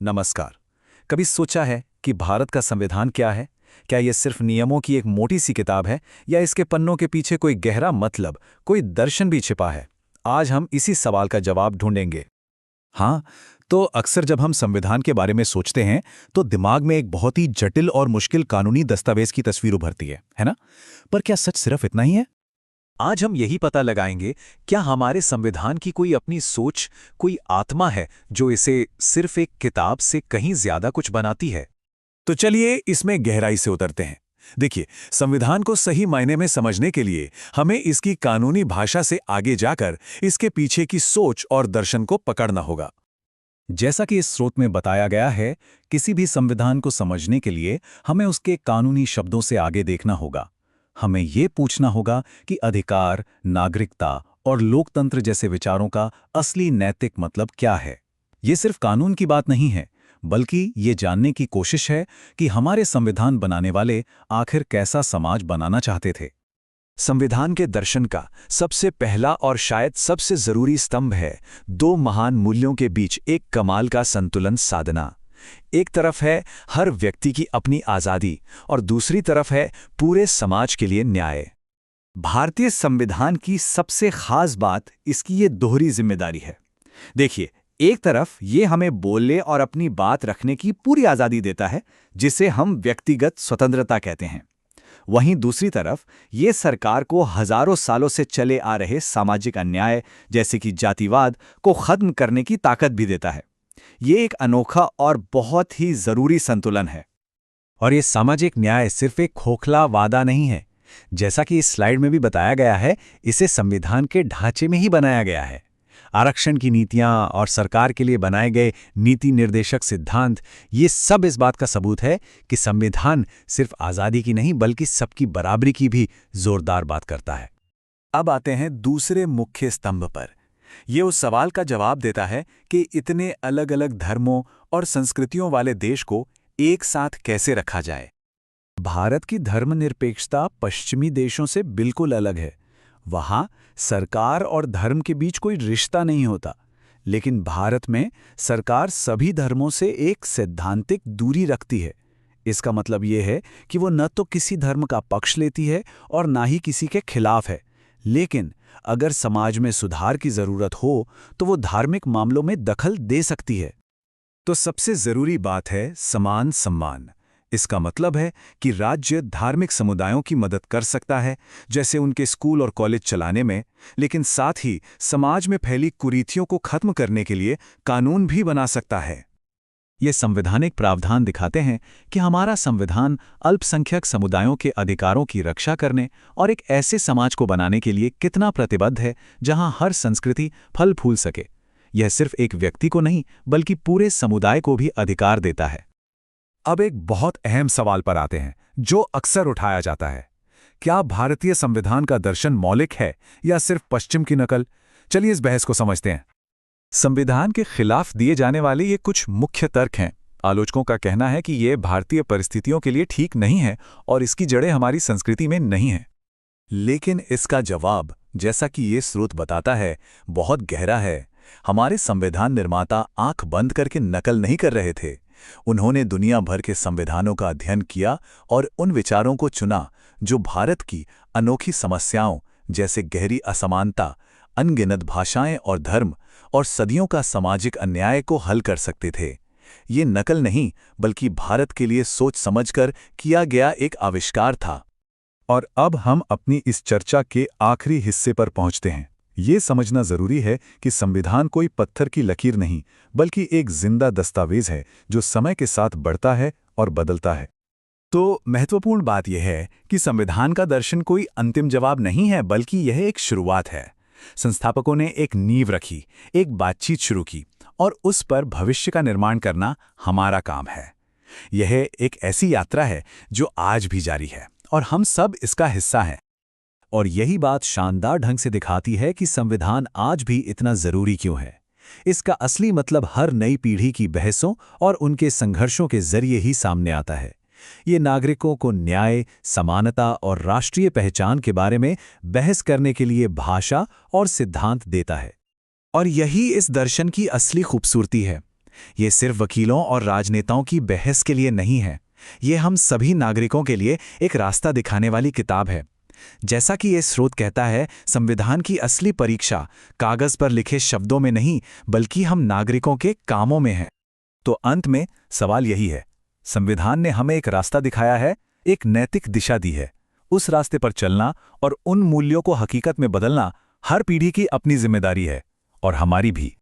नमस्कार। कभी सोचा है कि भारत का संविधान क्या है? क्या यह सिर्फ नियमों की एक मोटी सी किताब है या इसके पन्नों के पीछे कोई गहरा मतलब, कोई दर्शन भी छिपा है? आज हम इसी सवाल का जवाब ढूंढेंगे। हाँ, तो अक्सर जब हम संविधान के बारे में सोचते हैं तो दिमाग में एक बहुत ही जटिल और मुश्किल कानूनी दस्तावेज की तस्वीर उभरती है ना? पर क्या सच सिर्फ इतना ही है? आज हम यही पता लगाएंगे, क्या हमारे संविधान की कोई अपनी सोच, कोई आत्मा है जो इसे सिर्फ एक किताब से कहीं ज्यादा कुछ बनाती है। तो चलिए इसमें गहराई से उतरते हैं। देखिए, संविधान को सही मायने में समझने के लिए हमें इसकी कानूनी भाषा से आगे जाकर इसके पीछे की सोच और दर्शन को पकड़ना होगा। जैसा कि इस स्रोत में बताया गया है, किसी भी संविधान को समझने के लिए हमें उसके कानूनी शब्दों से आगे देखना होगा। हमें ये पूछना होगा कि अधिकार, नागरिकता और लोकतंत्र जैसे विचारों का असली नैतिक मतलब क्या है। ये सिर्फ कानून की बात नहीं है, बल्कि ये जानने की कोशिश है कि हमारे संविधान बनाने वाले आखिर कैसा समाज बनाना चाहते थे। संविधान के दर्शन का सबसे पहला और शायद सबसे जरूरी स्तंभ है दो महान मूल्यों के बीच एक कमाल का संतुलन साधना। एक तरफ है हर व्यक्ति की अपनी आज़ादी और दूसरी तरफ है पूरे समाज के लिए न्याय। भारतीय संविधान की सबसे खास बात इसकी ये दोहरी जिम्मेदारी है। देखिए, एक तरफ ये हमें बोलने और अपनी बात रखने की पूरी आज़ादी देता है, जिसे हम व्यक्तिगत स्वतंत्रता कहते हैं। वहीं दूसरी तरफ ये सरकार को हजारों सालों से चले आ रहे सामाजिक अन्याय, जैसे कि जातिवाद, को खत्म करने की ताकत भी देता है। ये एक अनोखा और बहुत ही जरूरी संतुलन है। और ये सामाजिक न्याय सिर्फ एक खोखला वादा नहीं है। जैसा कि इस स्लाइड में भी बताया गया है, इसे संविधान के ढांचे में ही बनाया गया है। आरक्षण की नीतियां और सरकार के लिए बनाए गए नीति निर्देशक सिद्धांत, ये सब इस बात का सबूत है कि संविधान सिर्फ आज़ादी की नहीं बल्कि सबकी बराबरी की भी जोरदार बात करता है। अब आते हैं दूसरे मुख्य स्तंभ पर। ये उस सवाल का जवाब देता है कि इतने अलग अलग धर्मों और संस्कृतियों वाले देश को एक साथ कैसे रखा जाए। भारत की धर्मनिरपेक्षता पश्चिमी देशों से बिल्कुल अलग है। वहां सरकार और धर्म के बीच कोई रिश्ता नहीं होता, लेकिन भारत में सरकार सभी धर्मों से एक सैद्धांतिक दूरी रखती है। इसका मतलब यह है कि वो न तो किसी धर्म का पक्ष लेती है और ना ही किसी के खिलाफ है, लेकिन अगर समाज में सुधार की जरूरत हो तो वो धार्मिक मामलों में दखल दे सकती है। तो सबसे जरूरी बात है समान सम्मान। इसका मतलब है कि राज्य धार्मिक समुदायों की मदद कर सकता है, जैसे उनके स्कूल और कॉलेज चलाने में, लेकिन साथ ही समाज में फैली कुरीतियों को खत्म करने के लिए कानून भी बना सकता है। ये संवैधानिक प्रावधान दिखाते हैं कि हमारा संविधान अल्पसंख्यक समुदायों के अधिकारों की रक्षा करने और एक ऐसे समाज को बनाने के लिए कितना प्रतिबद्ध है जहां हर संस्कृति फल फूल सके। यह सिर्फ एक व्यक्ति को नहीं बल्कि पूरे समुदाय को भी अधिकार देता है। अब एक बहुत अहम सवाल पर आते हैं जो अक्सर उठाया जाता है। क्या भारतीय संविधान का दर्शन मौलिक है या सिर्फ पश्चिम की नकल? चलिए इस बहस को समझते हैं। संविधान के खिलाफ दिए जाने वाले ये कुछ मुख्य तर्क हैं। आलोचकों का कहना है कि ये भारतीय परिस्थितियों के लिए ठीक नहीं है और इसकी जड़ें हमारी संस्कृति में नहीं हैं। लेकिन इसका जवाब, जैसा कि ये स्रोत बताता है, बहुत गहरा है। हमारे संविधान निर्माता आंख बंद करके नकल नहीं कर रहे थे। उन्होंने दुनिया भर के संविधानों का अध्ययन किया और उन विचारों को चुना जो भारत की अनोखी समस्याओं, जैसे गहरी असमानता, अनगिनत भाषाएं और धर्म और सदियों का सामाजिक अन्याय को हल कर सकते थे। ये नकल नहीं बल्कि भारत के लिए सोच समझकर किया गया एक आविष्कार था। और अब हम अपनी इस चर्चा के आखिरी हिस्से पर पहुंचते हैं। ये समझना जरूरी है कि संविधान कोई पत्थर की लकीर नहीं बल्कि एक जिंदा दस्तावेज है जो समय के साथ बढ़ता है और बदलता है। तो महत्वपूर्ण बात यह है कि संविधान का दर्शन कोई अंतिम जवाब नहीं है बल्कि यह एक शुरुआत है। संस्थापकों ने एक नींव रखी, एक बातचीत शुरू की और उस पर भविष्य का निर्माण करना हमारा काम है। यह एक ऐसी यात्रा है जो आज भी जारी है और हम सब इसका हिस्सा हैं। और यही बात शानदार ढंग से दिखाती है कि संविधान आज भी इतना जरूरी क्यों है। इसका असली मतलब हर नई पीढ़ी की बहसों और उनके संघर्षों के जरिए ही सामने आता है। ये नागरिकों को न्याय, समानता और राष्ट्रीय पहचान के बारे में बहस करने के लिए भाषा और सिद्धांत देता है। और यही इस दर्शन की असली खूबसूरती है। ये सिर्फ वकीलों और राजनेताओं की बहस के लिए नहीं है, ये हम सभी नागरिकों के लिए एक रास्ता दिखाने वाली किताब है। जैसा कि ये स्रोत कहता है, संविधान की असली परीक्षा कागज पर लिखे शब्दों में नहीं, बल्कि हम नागरिकों के कामों में है। तो अंत में सवाल यही है, संविधान ने हमें एक रास्ता दिखाया है, एक नैतिक दिशा दी है। उस रास्ते पर चलना और उन मूल्यों को हकीकत में बदलना हर पीढ़ी की अपनी जिम्मेदारी है, और हमारी भी।